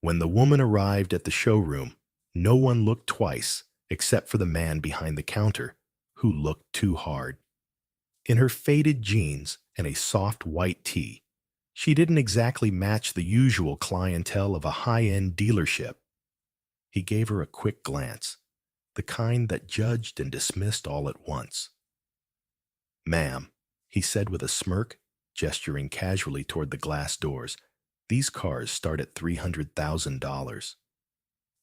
When the woman arrived at the showroom, no one looked twice except for the man behind the counter, who looked too hard. In her faded jeans and a soft white tee, she didn't exactly match the usual clientele of a high-end dealership. He gave her a quick glance, the kind that judged and dismissed all at once. "Ma'am," he said with a smirk, gesturing casually toward the glass doors, "these cars start at $300,000.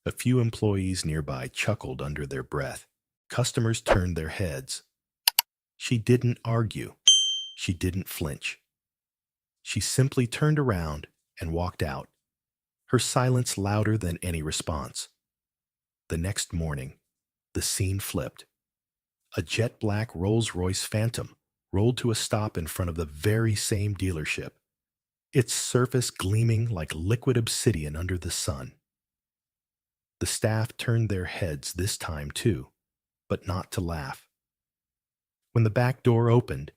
A few employees nearby chuckled under their breath. Customers turned their heads. She didn't argue. She didn't flinch. She simply turned around and walked out, her silence louder than any response. The next morning, the scene flipped. A jet-black Rolls-Royce Phantom rolled to a stop in front of the very same dealership, its surface gleaming like liquid obsidian under the sun. The staff turned their heads this time too, but not to laugh. When the back door opened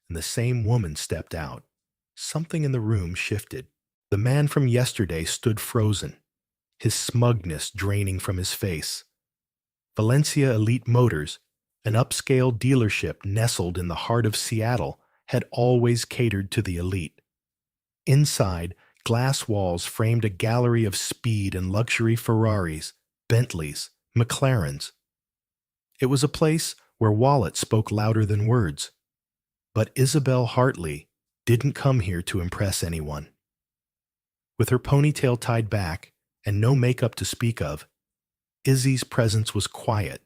and the same woman stepped out, something in the room shifted. The man from yesterday stood frozen, his smugness draining from his face. Valencia Elite Motors, an upscale dealership nestled in the heart of Seattle, had always catered to the elite. Inside, glass walls framed a gallery of speed and luxury Ferraris, Bentleys, McLarens. It was a place where wallets spoke louder than words. But Isabel Hartley didn't come here to impress anyone. With her ponytail tied back and no makeup to speak of, Izzy's presence was quiet,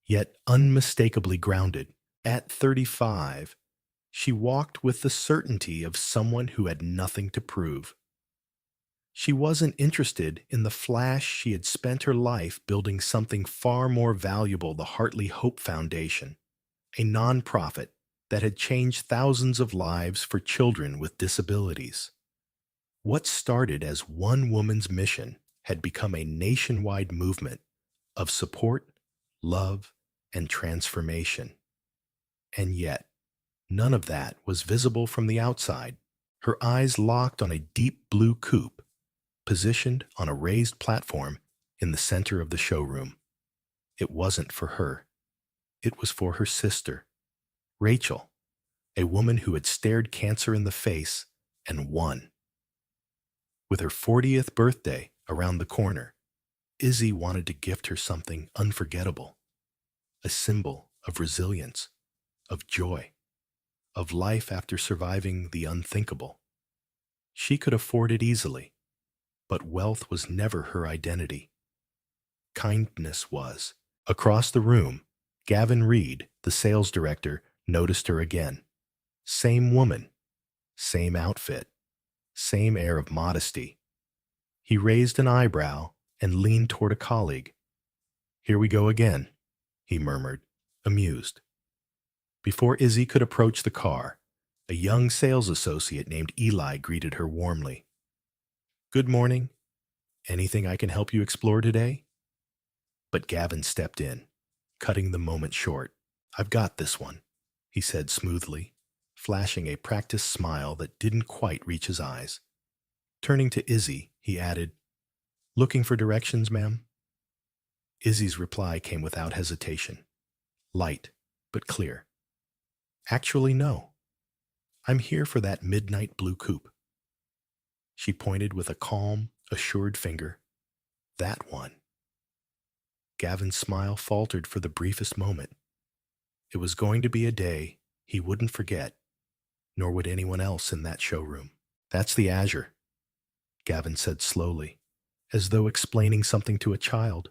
yet unmistakably grounded. At 35, she walked with the certainty of someone who had nothing to prove. She wasn't interested in the flash. She had spent her life building something far more valuable, the Hartley Hope Foundation, a nonprofit that had changed thousands of lives for children with disabilities. What started as one woman's mission had become a nationwide movement of support, love, and transformation. And yet, none of that was visible from the outside. Her eyes locked on a deep blue coupe, positioned on a raised platform in the center of the showroom. It wasn't for her. It was for her sister, Rachel, a woman who had stared cancer in the face and won. With her 40th birthday around the corner, Izzy wanted to gift her something unforgettable, a symbol of resilience, of joy, of life after surviving the unthinkable. She could afford it easily, but wealth was never her identity. Kindness was. Across the room, Gavin Reed, the sales director, noticed her again. Same woman, same outfit, same air of modesty. He raised an eyebrow and leaned toward a colleague. "Here we go again," he murmured, amused. Before Izzy could approach the car, a young sales associate named Eli greeted her warmly. "Good morning. Anything I can help you explore today?" But Gavin stepped in, cutting the moment short. "I've got this one," he said smoothly, flashing a practiced smile that didn't quite reach his eyes. Turning to Izzy, he added, "Looking for directions, ma'am?" Izzy's reply came without hesitation, light but clear. "Actually, no. I'm here for that midnight blue coupe." She pointed with a calm, assured finger. "That one." Gavin's smile faltered for the briefest moment. It was going to be a day he wouldn't forget, nor would anyone else in that showroom. "That's the Azure," Gavin said slowly, as though explaining something to a child.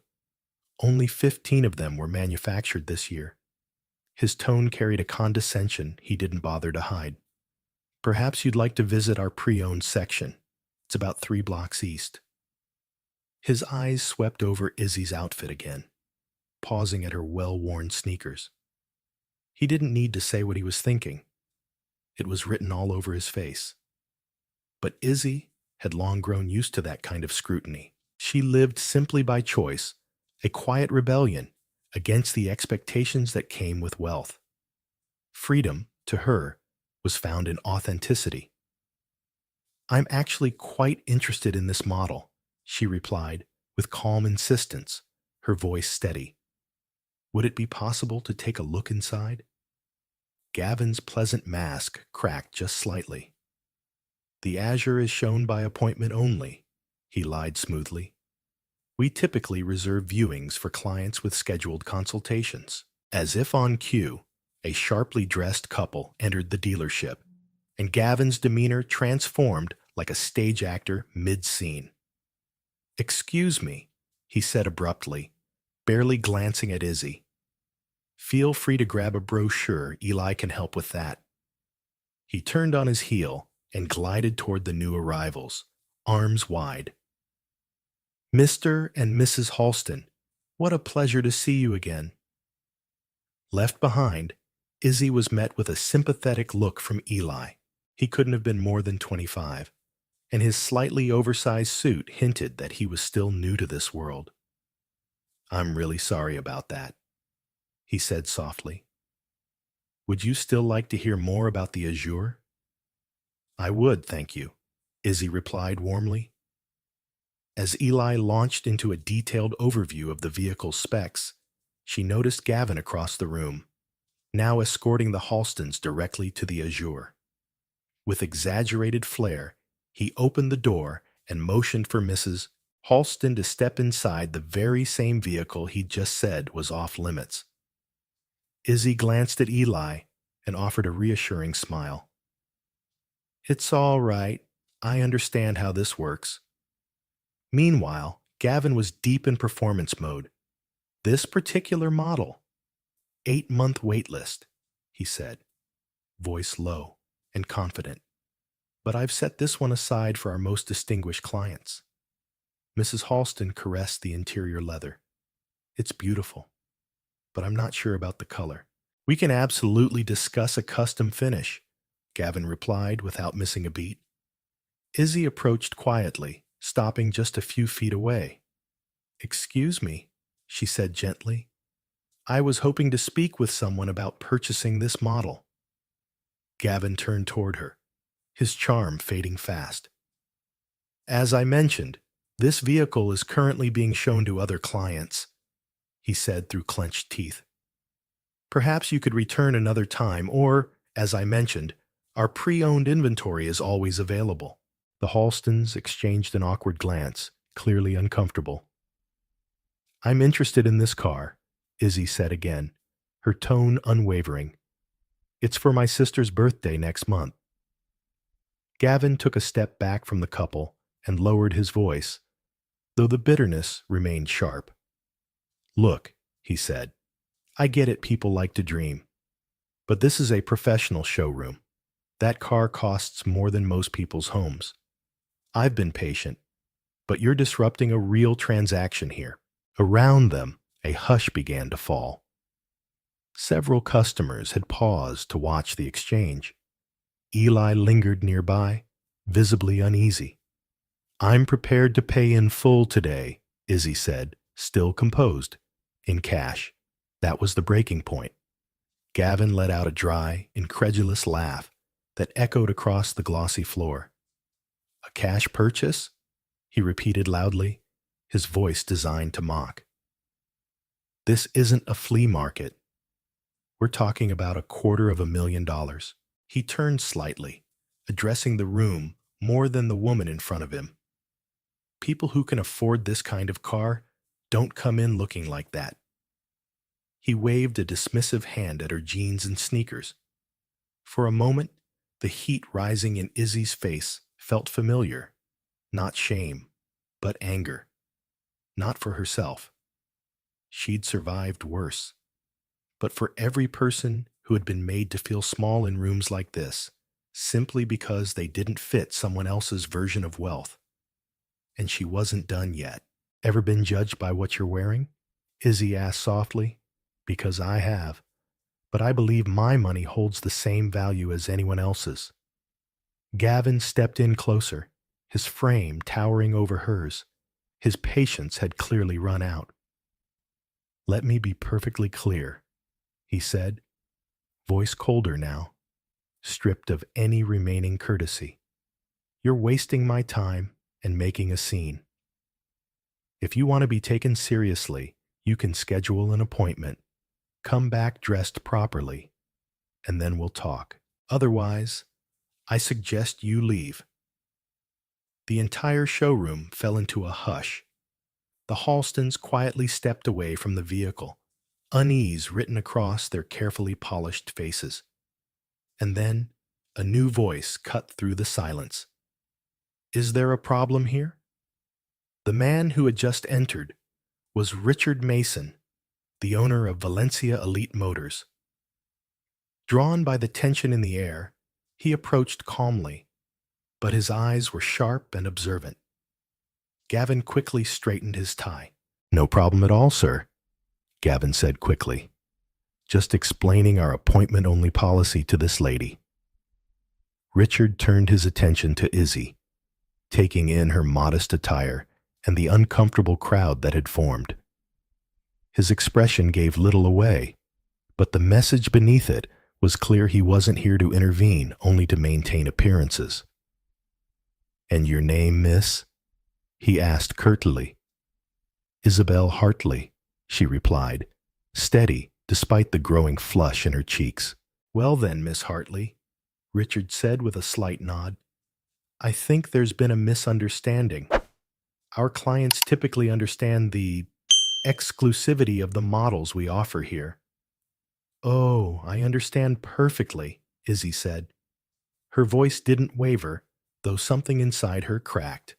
"Only 15 of them were manufactured this year." His tone carried a condescension he didn't bother to hide. "Perhaps you'd like to visit our pre-owned section. It's about 3 blocks east." His eyes swept over Izzy's outfit again, pausing at her well-worn sneakers. He didn't need to say what he was thinking. It was written all over his face. But Izzy had long grown used to that kind of scrutiny. She lived simply by choice, a quiet rebellion against the expectations that came with wealth. Freedom, to her, was found in authenticity. "I'm actually quite interested in this model," she replied, with calm insistence, her voice steady. Would it be possible to take a look inside? Gavin's pleasant mask cracked just slightly. The Azure is shown by appointment only, he lied smoothly. We typically reserve viewings for clients with scheduled consultations. As if on cue, a sharply dressed couple entered the dealership, and Gavin's demeanor transformed like a stage actor mid-scene. Excuse me, he said abruptly, barely glancing at Izzy. Feel free to grab a brochure. Eli can help with that. He turned on his heel and glided toward the new arrivals, arms wide. Mr. and Mrs. Halston, what a pleasure to see you again. Left behind, Izzy was met with a sympathetic look from Eli. He couldn't have been more than 25, and his slightly oversized suit hinted that he was still new to this world. I'm really sorry about that, he said softly. Would you still like to hear more about the Azure? I would, thank you, Izzy replied warmly. As Eli launched into a detailed overview of the vehicle's specs, she noticed Gavin across the room, now escorting the Halstons directly to the Azure. With exaggerated flair, he opened the door and motioned for Mrs. Halston to step inside the very same vehicle he'd just said was off limits. Izzy glanced at Eli and offered a reassuring smile. It's all right. I understand how this works. Meanwhile, Gavin was deep in performance mode. This particular model, 8-month wait list, he said, voice low and confident. But I've set this one aside for our most distinguished clients. Mrs. Halston caressed the interior leather. It's beautiful, but I'm not sure about the color. We can absolutely discuss a custom finish, Gavin replied without missing a beat. Izzy approached quietly, stopping just a few feet away. Excuse me, she said gently. I was hoping to speak with someone about purchasing this model. Gavin turned toward her, his charm fading fast. As I mentioned, this vehicle is currently being shown to other clients, he said through clenched teeth. Perhaps you could return another time, or, as I mentioned, our pre-owned inventory is always available. The Halstons exchanged an awkward glance, clearly uncomfortable. I'm interested in this car, Izzy said again, her tone unwavering. It's for my sister's birthday next month. Gavin took a step back from the couple and lowered his voice, though the bitterness remained sharp. Look, he said, I get it, people like to dream. But this is a professional showroom. That car costs more than most people's homes. I've been patient, but you're disrupting a real transaction here. Around them, a hush began to fall. Several customers had paused to watch the exchange. Eli lingered nearby, visibly uneasy. I'm prepared to pay in full today, Izzy said, still composed, in cash. That was the breaking point. Gavin let out a dry, incredulous laugh that echoed across the glossy floor. A cash purchase? He repeated loudly, his voice designed to mock. This isn't a flea market. We're talking about $250,000. He turned slightly, addressing the room more than the woman in front of him. People who can afford this kind of car don't come in looking like that. He waved a dismissive hand at her jeans and sneakers. For a moment, the heat rising in Izzy's face felt familiar, not shame, but anger. Not for herself. She'd survived worse. But for every person who had been made to feel small in rooms like this, simply because they didn't fit someone else's version of wealth. And she wasn't done yet. Ever been judged by what you're wearing? Izzy asked softly. Because I have. But I believe my money holds the same value as anyone else's. Gavin stepped in closer, his frame towering over hers. His patience had clearly run out. Let me be perfectly clear, he said, voice colder now, stripped of any remaining courtesy. You're wasting my time and making a scene. If you want to be taken seriously, you can schedule an appointment. Come back dressed properly, and then we'll talk. Otherwise, I suggest you leave." The entire showroom fell into a hush. The Halstons quietly stepped away from the vehicle, unease written across their carefully polished faces. And then a new voice cut through the silence. "Is there a problem here?" The man who had just entered was Richard Mason, the owner of Valencia Elite Motors. Drawn by the tension in the air, he approached calmly, but his eyes were sharp and observant. Gavin quickly straightened his tie. "No problem at all, sir," Gavin said quickly. "Just explaining our appointment-only policy to this lady." Richard turned his attention to Izzy, taking in her modest attire and the uncomfortable crowd that had formed. His expression gave little away, but the message beneath it was clear. He wasn't here to intervene, only to maintain appearances. "And your name, miss?" he asked curtly. "Isabel Hartley," she replied, steady despite the growing flush in her cheeks. "Well then, Miss Hartley," Richard said with a slight nod, "I think there's been a misunderstanding. Our clients typically understand the exclusivity of the models we offer here." "Oh, I understand perfectly," Izzy said. Her voice didn't waver, though something inside her cracked.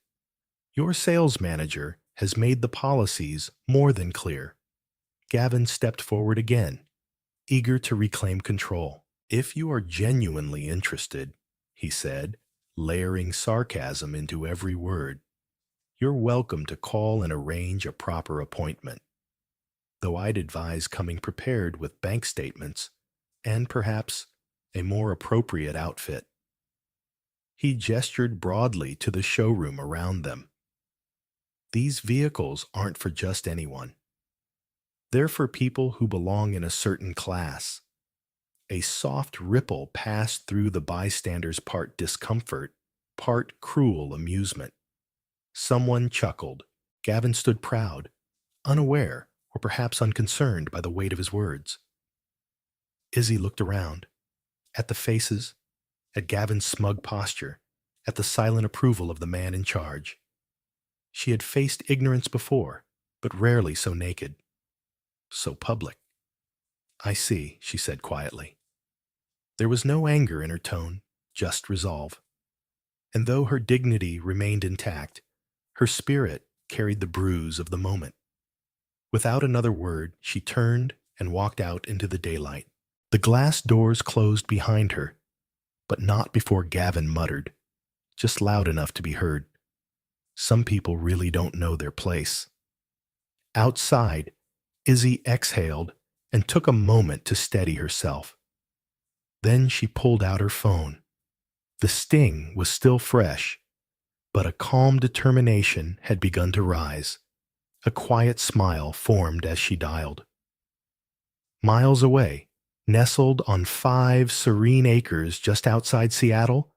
"Your sales manager has made the policies more than clear." Gavin stepped forward again, eager to reclaim control. "If you are genuinely interested," he said, layering sarcasm into every word, "you're welcome to call and arrange a proper appointment. Though I'd advise coming prepared with bank statements and perhaps a more appropriate outfit." He gestured broadly to the showroom around them. "These vehicles aren't for just anyone. They're for people who belong in a certain class." A soft ripple passed through the bystanders, part discomfort, part cruel amusement. Someone chuckled. Gavin stood proud, unaware or perhaps unconcerned by the weight of his words. Izzy looked around, at the faces, at Gavin's smug posture, at the silent approval of the man in charge. She had faced ignorance before, but rarely so naked, so public. "I see," she said quietly. There was no anger in her tone, just resolve. And though her dignity remained intact, her spirit carried the bruise of the moment. Without another word, she turned and walked out into the daylight. The glass doors closed behind her, but not before Gavin muttered, just loud enough to be heard, "Some people really don't know their place." Outside, Izzy exhaled and took a moment to steady herself. Then she pulled out her phone. The sting was still fresh, but a calm determination had begun to rise. A quiet smile formed as she dialed. Miles away, nestled on 5 serene acres just outside Seattle,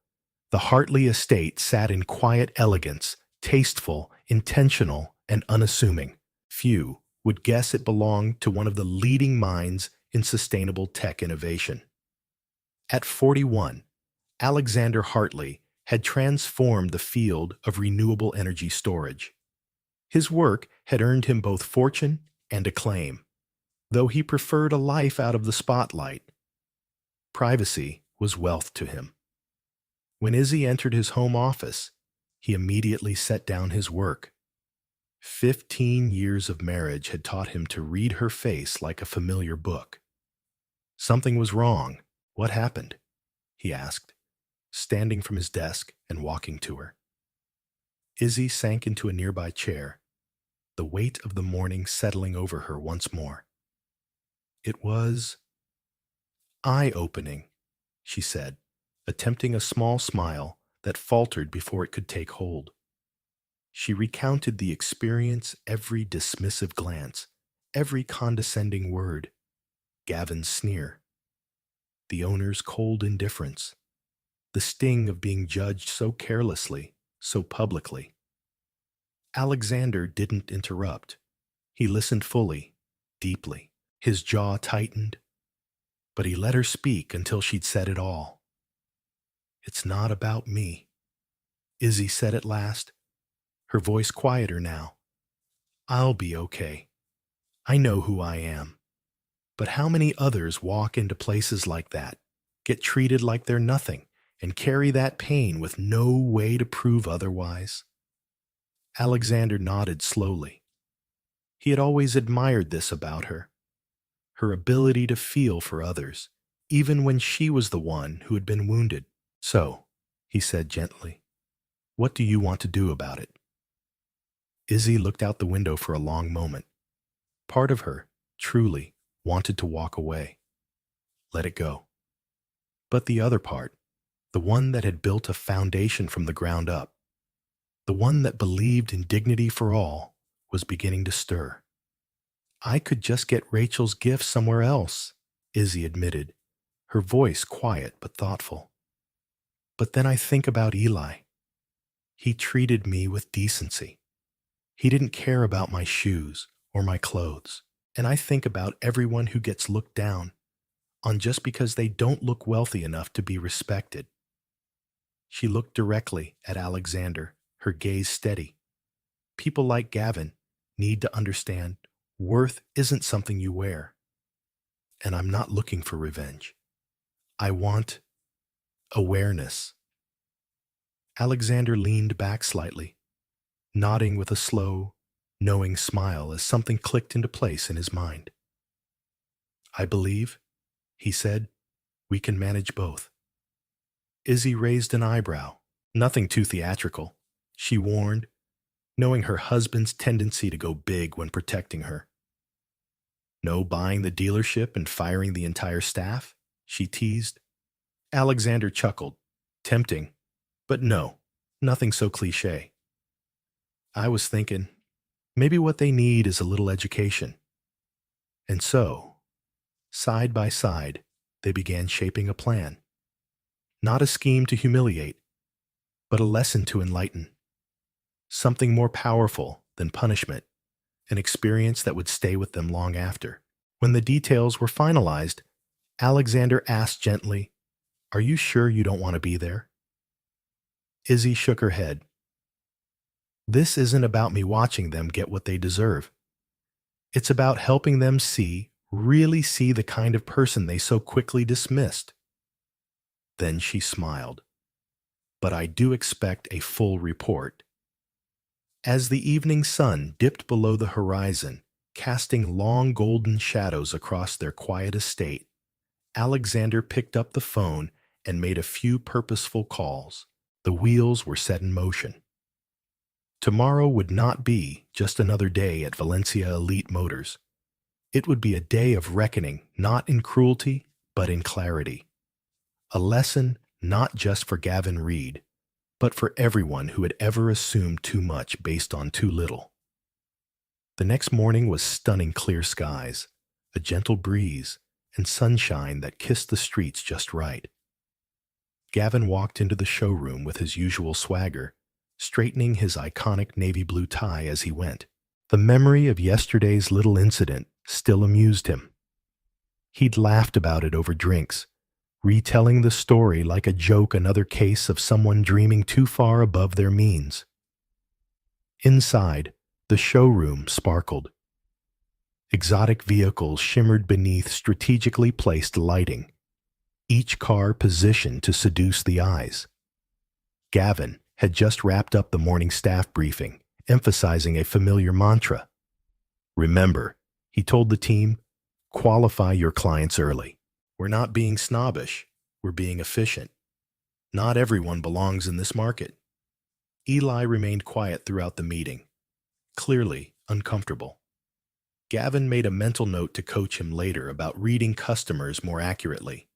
the Hartley estate sat in quiet elegance, tasteful, intentional, and unassuming. Few would guess it belonged to one of the leading minds in sustainable tech innovation. At 41, Alexander Hartley had transformed the field of renewable energy storage. His work had earned him both fortune and acclaim, though he preferred a life out of the spotlight. Privacy was wealth to him. When Izzy entered his home office, he immediately set down his work. 15 years of marriage had taught him to read her face like a familiar book. Something was wrong. What happened? He asked, standing from his desk and walking to her. Izzy sank into a nearby chair, the weight of the morning settling over her once more. It was eye-opening, she said, attempting a small smile that faltered before it could take hold. She recounted the experience, every dismissive glance, every condescending word, Gavin's sneer, the owner's cold indifference, the sting of being judged so carelessly, so publicly. Alexander didn't interrupt. He listened fully, deeply. His jaw tightened, but he let her speak until she'd said it all. "It's not about me," Izzy said at last, her voice quieter now. "I'll be okay. I know who I am. But how many others walk into places like that, get treated like they're nothing, and carry that pain with no way to prove otherwise?" Alexander nodded slowly. He had always admired this about her, her ability to feel for others, even when she was the one who had been wounded. "So," he said gently, "what do you want to do about it?" Izzy looked out the window for a long moment. Part of her, truly, wanted to walk away. Let it go. But the other part, the one that had built a foundation from the ground up, the one that believed in dignity for all, was beginning to stir. "I could just get Rachel's gift somewhere else," Izzy admitted, her voice quiet but thoughtful. "But then I think about Eli. He treated me with decency. He didn't care about my shoes or my clothes. And I think about everyone who gets looked down on just because they don't look wealthy enough to be respected." She looked directly at Alexander, her gaze steady. "People like Gavin need to understand worth isn't something you wear. And I'm not looking for revenge. I want awareness." Alexander leaned back slightly, nodding with a slow, knowing smile as something clicked into place in his mind. "I believe," he said, "we can manage both." Izzy raised an eyebrow. Nothing too theatrical, she warned, knowing her husband's tendency to go big when protecting her. "No buying the dealership and firing the entire staff?" she teased. Alexander chuckled. "Tempting, but no, nothing so cliché. I was thinking, maybe what they need is a little education." And so, side by side, they began shaping a plan. Not a scheme to humiliate, but a lesson to enlighten. Something more powerful than punishment, an experience that would stay with them long after. When the details were finalized, Alexander asked gently, "Are you sure you don't want to be there?" Izzy shook her head. "This isn't about me watching them get what they deserve. It's about helping them really see the kind of person they so quickly dismissed." Then she smiled. "But I do expect a full report." As the evening sun dipped below the horizon, casting long golden shadows across their quiet estate, Alexander picked up the phone and made a few purposeful calls. The wheels were set in motion. Tomorrow would not be just another day at Valencia Elite Motors. It would be a day of reckoning, not in cruelty, but in clarity. A lesson not just for Gavin Reed, but for everyone who had ever assumed too much based on too little. The next morning was stunning clear skies, a gentle breeze, and sunshine that kissed the streets just right. Gavin walked into the showroom with his usual swagger, straightening his iconic navy blue tie as he went. The memory of yesterday's little incident still amused him. He'd laughed about it over drinks, retelling the story like a joke, another case of someone dreaming too far above their means. Inside, the showroom sparkled. Exotic vehicles shimmered beneath strategically placed lighting, each car positioned to seduce the eyes. Gavin had just wrapped up the morning staff briefing, emphasizing a familiar mantra. "Remember," he told the team, "qualify your clients early. We're not being snobbish, we're being efficient. Not everyone belongs in this market." Eli remained quiet throughout the meeting, clearly uncomfortable. Gavin made a mental note to coach him later about reading customers more accurately.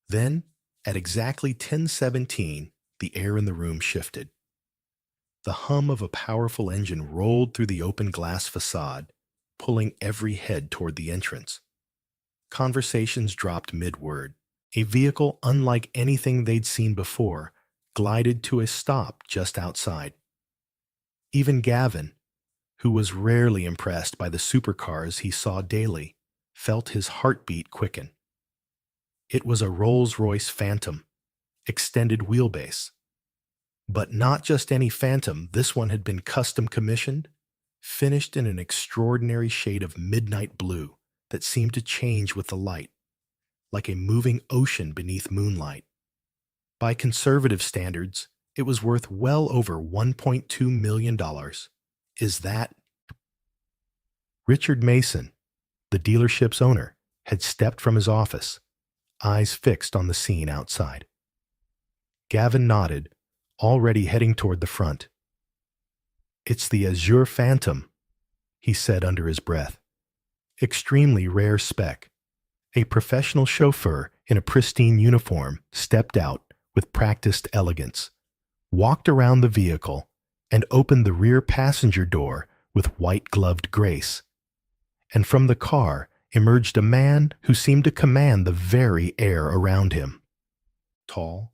Then, at exactly 10:17, the air in the room shifted. The hum of a powerful engine rolled through the open glass facade, pulling every head toward the entrance. Conversations dropped mid-word. A vehicle unlike anything they'd seen before glided to a stop just outside. Even Gavin, who was rarely impressed by the supercars he saw daily, felt his heartbeat quicken. It was a Rolls-Royce Phantom, extended wheelbase. But not just any Phantom, this one had been custom commissioned, finished in an extraordinary shade of midnight blue that seemed to change with the light, like a moving ocean beneath moonlight. By conservative standards, it was worth well over $1.2 million. Is that? Richard Mason, the dealership's owner, had stepped from his office, eyes fixed on the scene outside. Gavin nodded, already heading toward the front. "It's the Azure Phantom," he said under his breath. "Extremely rare spec." A professional chauffeur in a pristine uniform stepped out with practiced elegance, walked around the vehicle, and opened the rear passenger door with white-gloved grace. And from the car emerged a man who seemed to command the very air around him. Tall,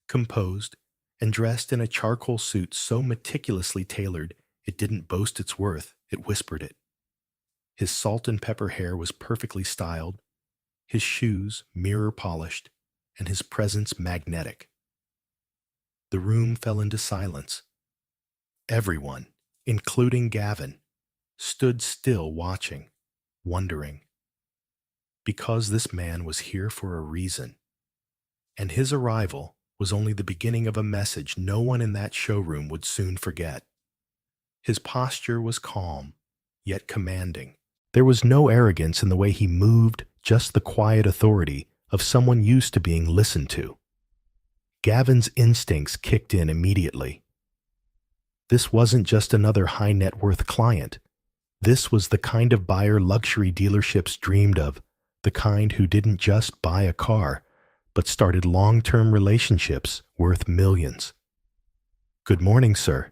composed, and dressed in a charcoal suit so meticulously tailored it didn't boast its worth, it whispered it. His salt and pepper hair was perfectly styled, his shoes mirror-polished, and his presence magnetic. The room fell into silence. Everyone, including Gavin, stood still watching, wondering. Because this man was here for a reason, and his arrival was only the beginning of a message no one in that showroom would soon forget. His posture was calm, yet commanding. There was no arrogance in the way he moved, just the quiet authority of someone used to being listened to. Gavin's instincts kicked in immediately. This wasn't just another high-net-worth client. This was the kind of buyer luxury dealerships dreamed of, the kind who didn't just buy a car, but started long-term relationships worth millions. "Good morning, sir,"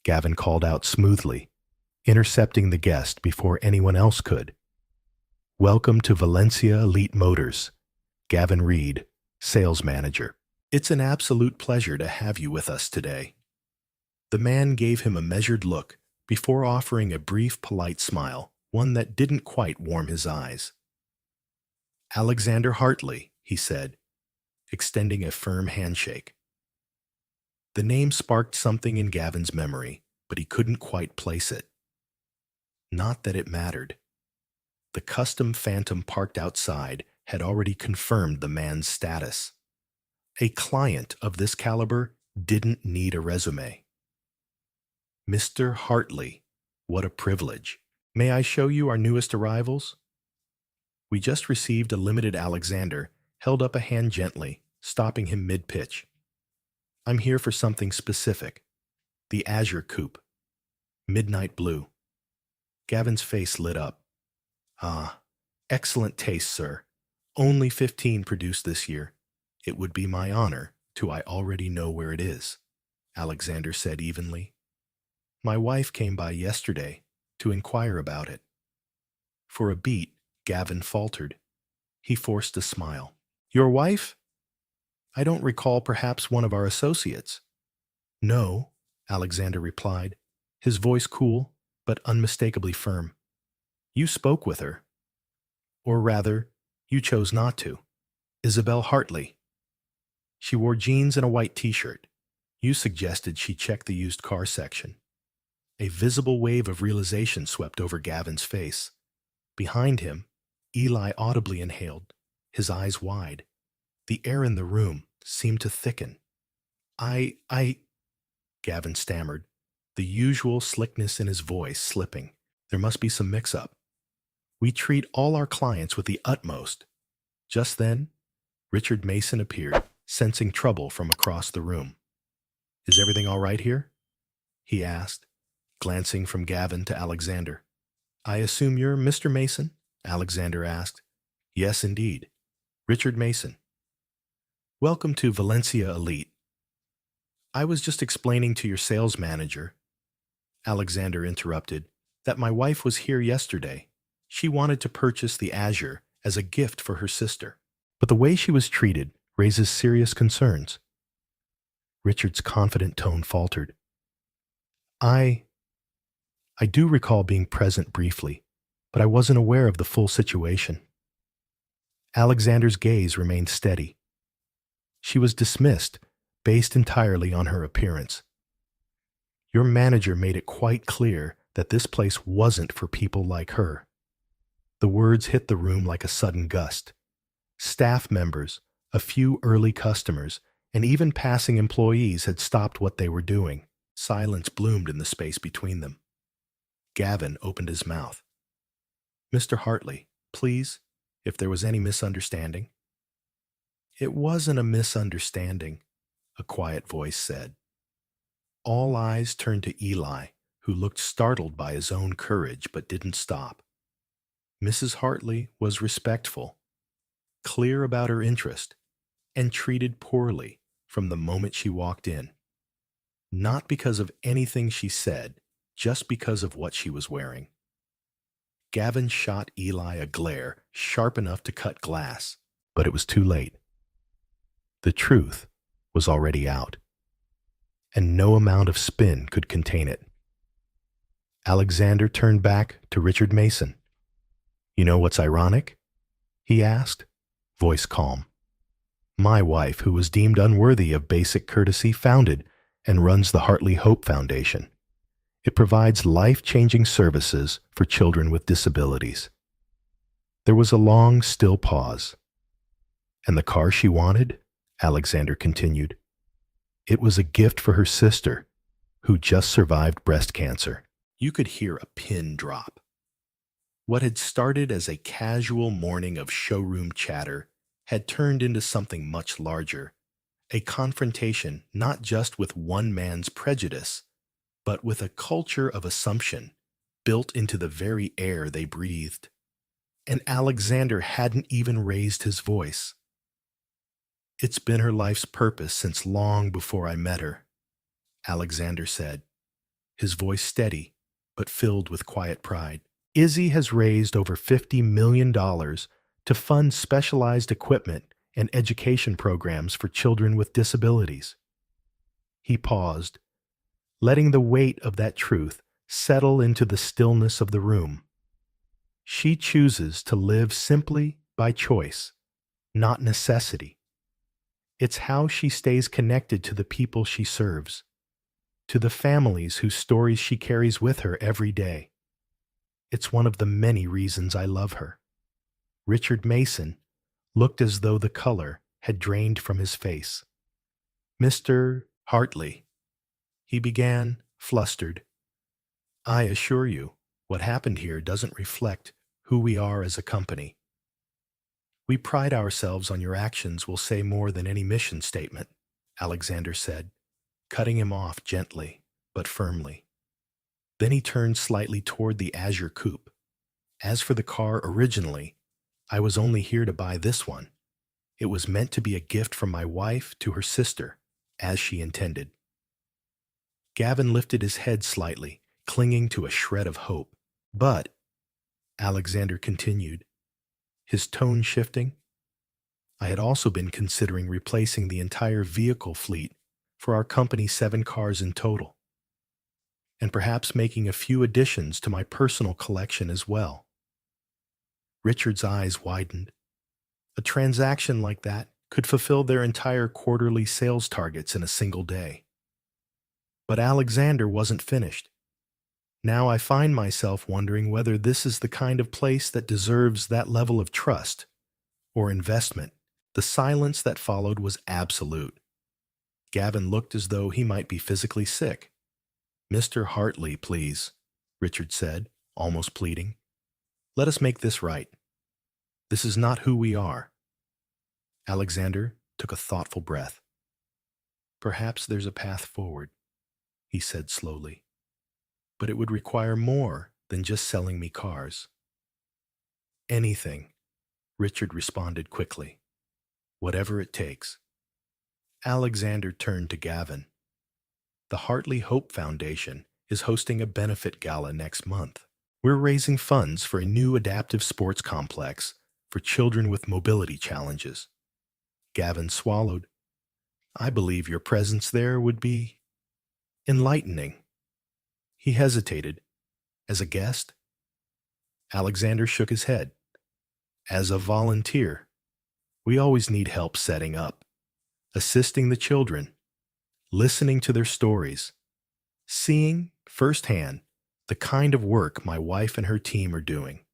Gavin called out smoothly, intercepting the guest before anyone else could. "Welcome to Valencia Elite Motors, Gavin Reed, sales manager. It's an absolute pleasure to have you with us today." The man gave him a measured look before offering a brief, polite smile, one that didn't quite warm his eyes. "Alexander Hartley," he said, extending a firm handshake. The name sparked something in Gavin's memory, but he couldn't quite place it. Not that it mattered. The custom Phantom parked outside had already confirmed the man's status. A client of this caliber didn't need a resume. "Mr. Hartley, what a privilege. May I show you our newest arrivals?" We just received a limited Alexander, held up a hand gently, stopping him mid-pitch. "I'm here for something specific. The Azure Coupe. Midnight blue." Gavin's face lit up. "Ah, excellent taste, sir. Only 15 produced this year. It would be my honor to I already know where it is," Alexander said evenly. "My wife came by yesterday to inquire about it." For a beat, Gavin faltered. He forced a smile. "Your wife? I don't recall, perhaps one of our associates." "No," Alexander replied, his voice cool but unmistakably firm. "You spoke with her. Or rather, you chose not to. Isabel Hartley. She wore jeans and a white t-shirt. You suggested she check the used car section." A visible wave of realization swept over Gavin's face. Behind him, Eli audibly inhaled, his eyes wide. The air in the room seemed to thicken. I, Gavin stammered, the usual slickness in his voice slipping. "There must be some mix-up. We treat all our clients with the utmost." Just then, Richard Mason appeared, sensing trouble from across the room. "Is everything all right here?" he asked, glancing from Gavin to Alexander. "I assume you're Mr. Mason?" Alexander asked. "Yes, indeed. Richard Mason." "Welcome to Valencia Elite. I was just explaining to your sales manager," Alexander interrupted, "that my wife was here yesterday. She wanted to purchase the Azure as a gift for her sister. But the way she was treated raises serious concerns." Richard's confident tone faltered. I I do recall being present briefly, but I wasn't aware of the full situation. Alexander's gaze remained steady. She was dismissed, based entirely on her appearance. Your manager made it quite clear that this place wasn't for people like her. The words hit the room like a sudden gust. Staff members, a few early customers, and even passing employees had stopped what they were doing. Silence bloomed in the space between them. Gavin opened his mouth. "Mr. Hartley, please, if there was any misunderstanding." "It wasn't a misunderstanding," a quiet voice said. All eyes turned to Eli, who looked startled by his own courage but didn't stop. Mrs. Hartley was respectful, clear about her interest, and treated poorly from the moment she walked in. Not because of anything she said, just because of what she was wearing. Gavin shot Eli a glare sharp enough to cut glass, but it was too late. The truth was already out, and no amount of spin could contain it. Alexander turned back to Richard Mason. "You know what's ironic?" he asked, voice calm. "My wife, who was deemed unworthy of basic courtesy, founded and runs the Hartley Hope Foundation. It provides life-changing services for children with disabilities." There was a long, still pause. "And the car she wanted?" Alexander continued. "It was a gift for her sister, who just survived breast cancer." You could hear a pin drop. What had started as a casual morning of showroom chatter had turned into something much larger, a confrontation not just with one man's prejudice, but with a culture of assumption built into the very air they breathed. And Alexander hadn't even raised his voice. "It's been her life's purpose since long before I met her," Alexander said, his voice steady but filled with quiet pride. "Izzy has raised over $50 million to fund specialized equipment and education programs for children with disabilities." He paused, letting the weight of that truth settle into the stillness of the room. She chooses to live simply by choice, not necessity. It's how she stays connected to the people she serves, to the families whose stories she carries with her every day. It's one of the many reasons I love her. Richard Mason looked as though the color had drained from his face. "Mr. Hartley," he began, flustered, "I assure you, what happened here doesn't reflect who we are as a company. We pride ourselves on your actions will say more than any mission statement," Alexander said, cutting him off gently but firmly. Then he turned slightly toward the Azure Coupe. "As for the car originally, I was only here to buy this one. It was meant to be a gift from my wife to her sister, as she intended." Gavin lifted his head slightly, clinging to a shred of hope. "But," Alexander continued, his tone shifting, "I had also been considering replacing the entire vehicle fleet for our company's 7 cars in total, and perhaps making a few additions to my personal collection as well." Richard's eyes widened. A transaction like that could fulfill their entire quarterly sales targets in a single day. But Alexander wasn't finished. "Now I find myself wondering whether this is the kind of place that deserves that level of trust or investment." The silence that followed was absolute. Gavin looked as though he might be physically sick. "Mr. Hartley, please," Richard said, almost pleading. "Let us make this right. This is not who we are." Alexander took a thoughtful breath. "Perhaps there's a path forward," he said slowly. "But it would require more than just selling me cars." "Anything," Richard responded quickly. "Whatever it takes." Alexander turned to Gavin. "The Hartley Hope Foundation is hosting a benefit gala next month. We're raising funds for a new adaptive sports complex for children with mobility challenges." Gavin swallowed. "I believe your presence there would be enlightening." He hesitated. As a guest? Alexander shook his head. As a volunteer. We always need help setting up, assisting the children, listening to their stories, seeing firsthand the kind of work my wife and her team are doing.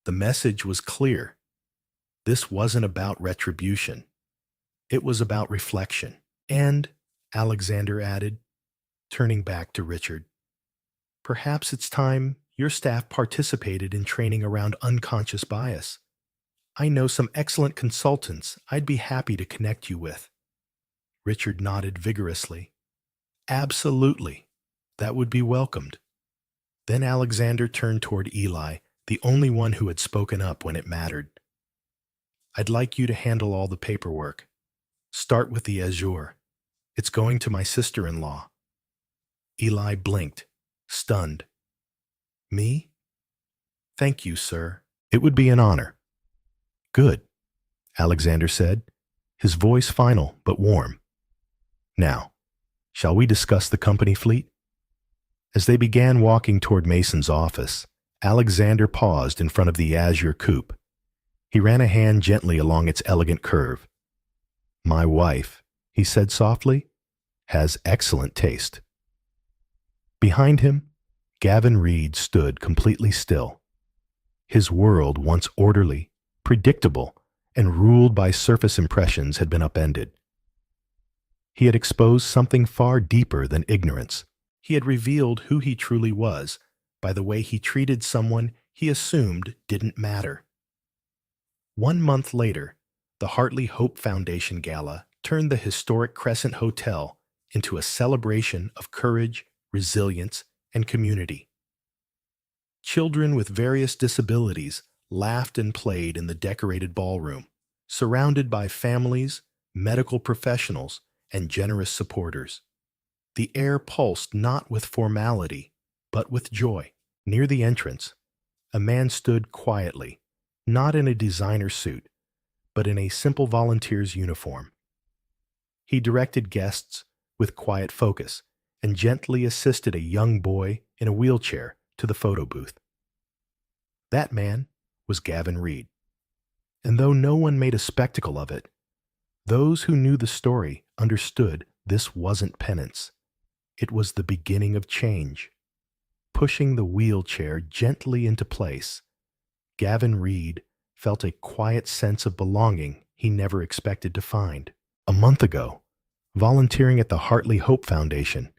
The message was clear. This wasn't about retribution. It was about reflection. And, Alexander added, turning back to Richard, perhaps it's time your staff participated in training around unconscious bias. I know some excellent consultants I'd be happy to connect you with. Richard nodded vigorously. Absolutely. That would be welcomed. Then Alexander turned toward Eli, the only one who had spoken up when it mattered. I'd like you to handle all the paperwork. Start with the Azure. It's going to my sister-in-law. Eli blinked, stunned. Me? Thank you, sir. It would be an honor. Good, Alexander said, his voice final but warm. Now, shall we discuss the company fleet? As they began walking toward Mason's office, Alexander paused in front of the Azure coupe. He ran a hand gently along its elegant curve. My wife, he said softly, has excellent taste. Behind him, Gavin Reed stood completely still. His world, once orderly, predictable, and ruled by surface impressions, had been upended. He had exposed something far deeper than ignorance. He had revealed who he truly was by the way he treated someone he assumed didn't matter. 1 month later, the Hartley Hope Foundation Gala turned the historic Crescent Hotel into a celebration of courage, resilience, and community. Children with various disabilities laughed and played in the decorated ballroom, surrounded by families, medical professionals, and generous supporters. The air pulsed not with formality, but with joy. Near the entrance, a man stood quietly, not in a designer suit, but in a simple volunteer's uniform. He directed guests with quiet focus and gently assisted a young boy in a wheelchair to the photo booth. That man was Gavin Reed. And though no one made a spectacle of it, those who knew the story understood this wasn't penance. It was the beginning of change. Pushing the wheelchair gently into place, Gavin Reed felt a quiet sense of belonging he never expected to find. A month ago, volunteering at the Hartley Hope Foundation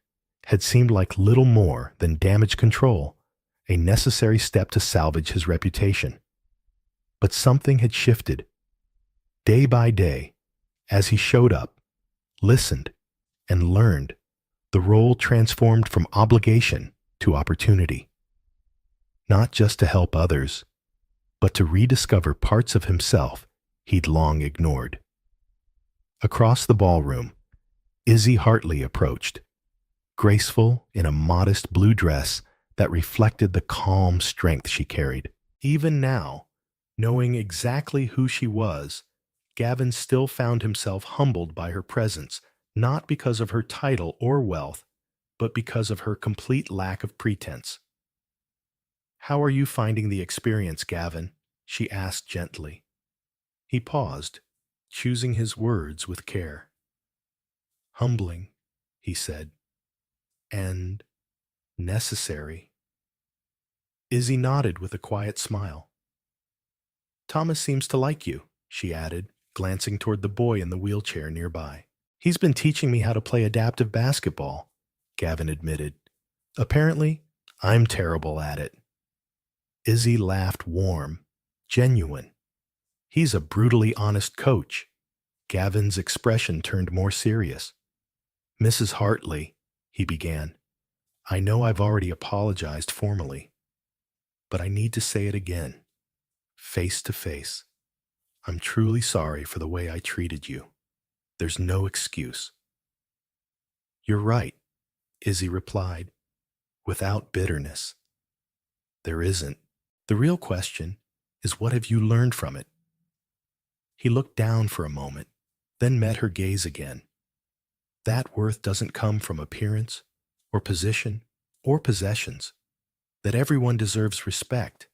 had seemed like little more than damage control, a necessary step to salvage his reputation. But something had shifted. Day by day, as he showed up, listened, and learned, the role transformed from obligation to opportunity. Not just to help others, but to rediscover parts of himself he'd long ignored. Across the ballroom, Izzy Hartley approached, graceful in a modest blue dress that reflected the calm strength she carried. Even now, knowing exactly who she was, Gavin still found himself humbled by her presence, not because of her title or wealth, but because of her complete lack of pretense. "How are you finding the experience, Gavin?" she asked gently. He paused, choosing his words with care. "Humbling," he said, "and necessary." Izzy nodded with a quiet smile. "Thomas seems to like you," she added, glancing toward the boy in the wheelchair nearby. "He's been teaching me how to play adaptive basketball," Gavin admitted. "Apparently, I'm terrible at it." Izzy laughed warm, genuine. "He's a brutally honest coach." Gavin's expression turned more serious. "Mrs. Hartley," he began, "I know I've already apologized formally, but I need to say it again, face to face. I'm truly sorry for the way I treated you. There's no excuse." "You're right," Izzy replied, without bitterness. "There isn't. The real question is, what have you learned from it?" He looked down for a moment, then met her gaze again. "That worth doesn't come from appearance or position or possessions, that everyone deserves respect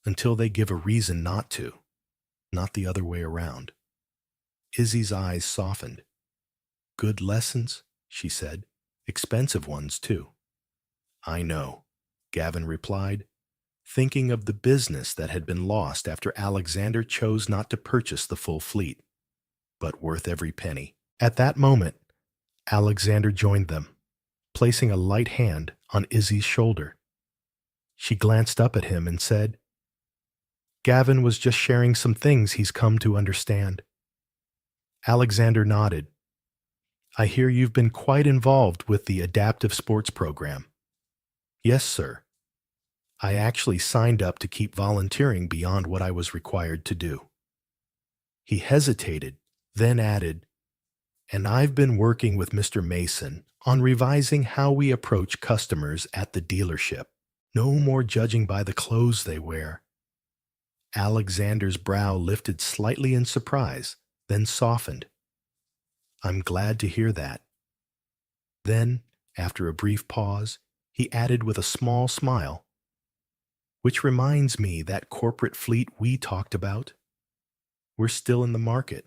until they give a reason not to, not the other way around. Izzy's eyes softened. Good lessons, she said. Expensive ones, too. I know, Gavin replied, thinking of the business that had been lost after Alexander chose not to purchase the full fleet, but worth every penny. At that moment, Alexander joined them, placing a light hand on Izzy's shoulder. She glanced up at him and said, Gavin was just sharing some things he's come to understand. Alexander nodded. I hear you've been quite involved with the adaptive sports program. Yes, sir. I actually signed up to keep volunteering beyond what I was required to do. He hesitated, then added, and I've been working with Mr. Mason on revising how we approach customers at the dealership. No more judging by the clothes they wear. Alexander's brow lifted slightly in surprise, then softened. I'm glad to hear that. Then, after a brief pause, he added with a small smile, which reminds me that corporate fleet we talked about. We're still in the market.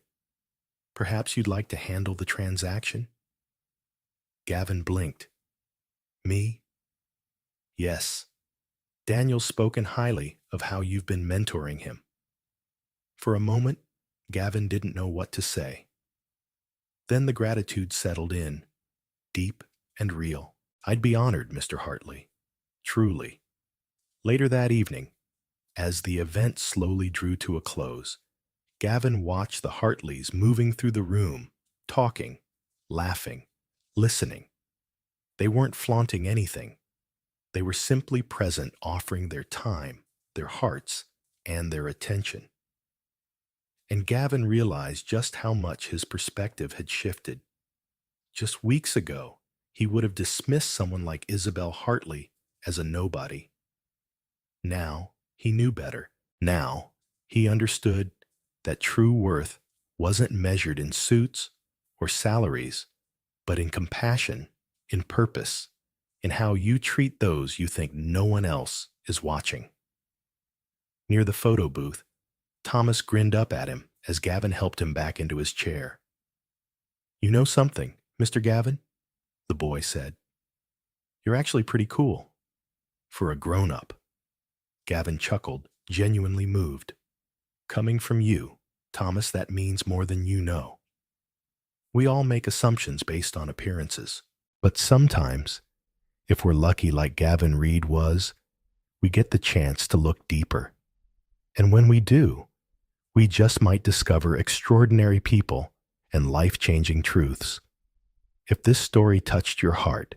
Perhaps you'd like to handle the transaction? Gavin blinked. Me? Yes. Daniel's spoken highly of how you've been mentoring him. For a moment, Gavin didn't know what to say. Then the gratitude settled in, deep and real. I'd be honored, Mr. Hartley. Truly. Later that evening, as the event slowly drew to a close, Gavin watched the Hartleys moving through the room, talking, laughing, listening. They weren't flaunting anything. They were simply present, offering their time, their hearts, and their attention. And Gavin realized just how much his perspective had shifted. Just weeks ago, he would have dismissed someone like Isabel Hartley as a nobody. Now, he knew better. Now, he understood that true worth wasn't measured in suits or salaries, but in compassion, in purpose, in how you treat those you think no one else is watching. Near the photo booth, Thomas grinned up at him as Gavin helped him back into his chair. You know something, Mr. Gavin? The boy said. You're actually pretty cool. For a grown-up. Gavin chuckled, genuinely moved. Coming from you, Thomas, that means more than you know. We all make assumptions based on appearances. But sometimes, if we're lucky like Gavin Reed was, we get the chance to look deeper. And when we do, we just might discover extraordinary people and life-changing truths. If this story touched your heart,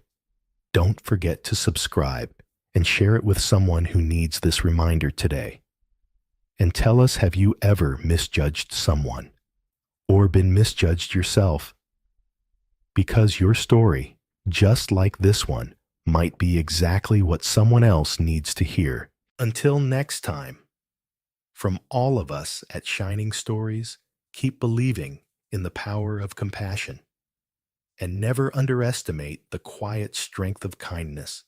don't forget to subscribe and share it with someone who needs this reminder today. And tell us, have you ever misjudged someone or been misjudged yourself? Because your story, just like this one, might be exactly what someone else needs to hear. Until next time, from all of us at Shining Stories, keep believing in the power of compassion and never underestimate the quiet strength of kindness.